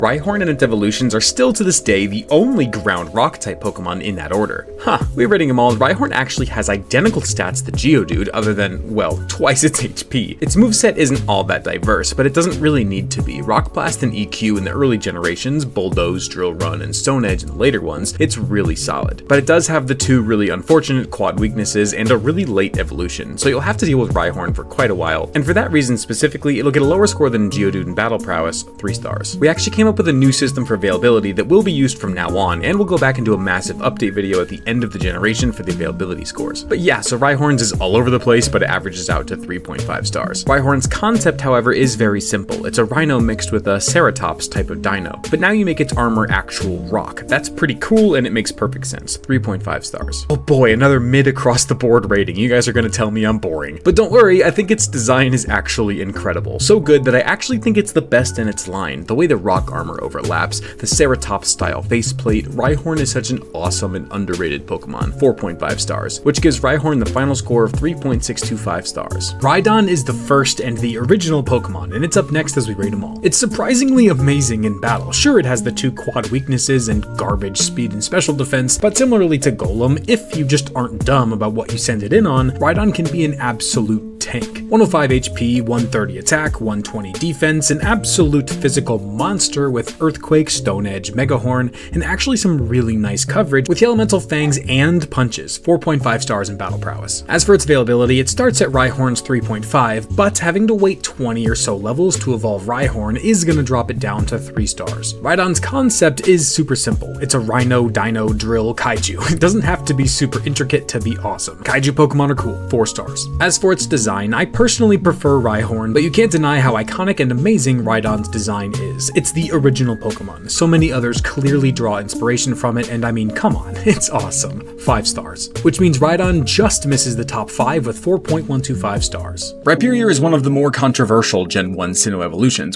Rhyhorn and its evolutions are still to this day the only ground rock type Pokemon in that order. We're rating them all. Rhyhorn actually has identical stats to Geodude other than, well, twice its HP. Its moveset isn't all that diverse, but it doesn't really need to be. Rock Blast and EQ in the early generations, Bulldoze, Drill Run, and Stone Edge in the later ones, it's really solid. But it does have the two really unfortunate quad weaknesses and a really late evolution, so you'll have to deal with Rhyhorn for quite a while, and for that reason specifically, it'll get a lower score than Geodude in Battle Prowess, 3 stars. We actually came up with a new system for availability that will be used from now on, and we'll go back and do a massive update video at the end of the generation for the availability scores. But yeah, so Rhyhorn's is all over the place, but it averages out to 3.5 stars. Rhyhorn's concept, however, is very simple. It's a Rhino mixed with a Ceratops type of dino, but now you make its armor actual rock. That's pretty cool, and it makes perfect sense. 3.5 stars. Oh boy, another mid across the board rating. You guys are gonna tell me I'm boring. But don't worry, I think its design is actually incredible. So good that I actually think it's the best in its line. The way the rock armor overlaps, the Ceratops style faceplate, Rhyhorn is such an awesome and underrated Pokemon. 4.5 stars, which gives Rhyhorn the final score of 3.625 stars. Rhydon is the first and the original Pokemon, and it's up next as we rate them all. It's surprisingly amazing in battle. Sure, it has the two quad weaknesses and garbage speed and special defense, but similarly to Golem, if you just aren't dumb about what you send it in on, Rhydon can be an absolute tank. 105 HP, 130 attack, 120 defense, an absolute physical monster with Earthquake, Stone Edge, Mega Horn, and actually some really nice coverage with the Elemental Fangs and Punches, 4.5 stars in Battle Prowess. As for its availability, it starts at Rhyhorn's 3.5, but having to wait 20 or so levels to evolve Rhyhorn is gonna drop it down to 3 stars. Rhydon's concept is super simple. It's a Rhino, Dino, Drill, Kaiju. It doesn't have to be super intricate to be awesome. Kaiju Pokemon are cool, 4 stars. As for its design, I personally prefer Rhyhorn, but you can't deny how iconic and amazing Rhydon's design is. It's the original Pokemon. So many others clearly draw inspiration from it, and I mean, come on, it's awesome. 5 stars. Which means Rhydon just misses the top 5 with 4.125 stars. Rhyperior is one of the more controversial Gen 1 Sinnoh evolutions.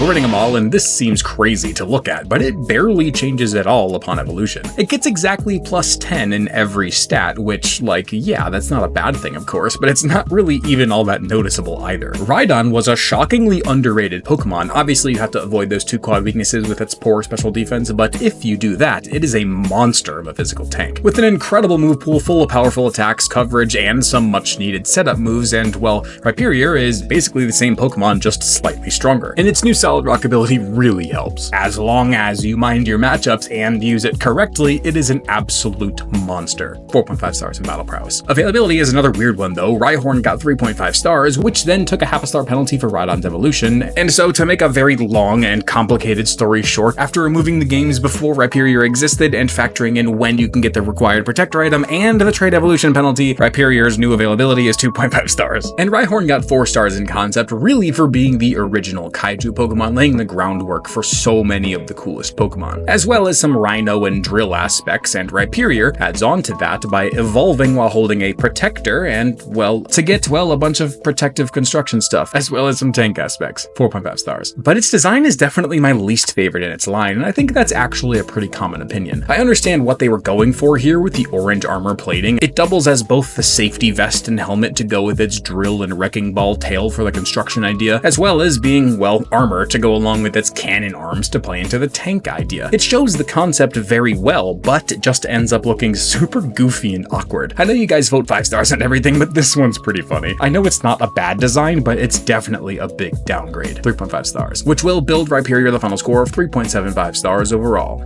We're rating them all, and this seems crazy to look at, but it barely changes at all upon evolution. It gets exactly plus 10 in every stat, which, like, yeah, that's not a bad thing, of course, but it's not really even all that noticeable either. Rhydon was a shockingly underrated Pokemon. Obviously, you have to avoid those two quad weaknesses with its poor special defense, but if you do that, it is a monster of a physical tank. With an incredible move pool full of powerful attacks, coverage, and some much-needed setup moves, and, well, Rhyperior is basically the same Pokemon, just slightly stronger. And its new solid rock ability really helps. As long as you mind your matchups and use it correctly, it is an absolute monster. 4.5 stars in Battle Prowess. Availability is another weird one though. Rhyhorn got 3.5 stars, which then took a half a star penalty for Rhydon's evolution, and so to make a very long and complicated story short, after removing the games before Rhyperior existed and factoring in when you can get the required protector item and the trade evolution penalty, Rhyperior's new availability is 2.5 stars. And Rhyhorn got 4 stars in concept, really for being the original Kaiju Pokemon, laying the groundwork for so many of the coolest Pokemon, as well as some Rhino and Drill aspects, and Rhyperior adds on to that by evolving while holding a protector and, well, to get, well, a bunch of protective construction stuff, as well as some tank aspects. 4.5 stars. But its design is definitely my least favorite in its line, and I think that's actually a pretty common opinion. I understand what they were going for here with the orange armor plating. It doubles as both the safety vest and helmet to go with its drill and wrecking ball tail for the construction idea, as well as being, well, armor to go along with its cannon arms to play into the tank idea. It shows the concept very well, but it just ends up looking super goofy and awkward. I know you guys vote 5 stars on everything, but this one's pretty funny. I know it's not a bad design, but it's definitely a big downgrade. 3.5 stars, which will build Rhyperior the final score of 3.75 stars overall.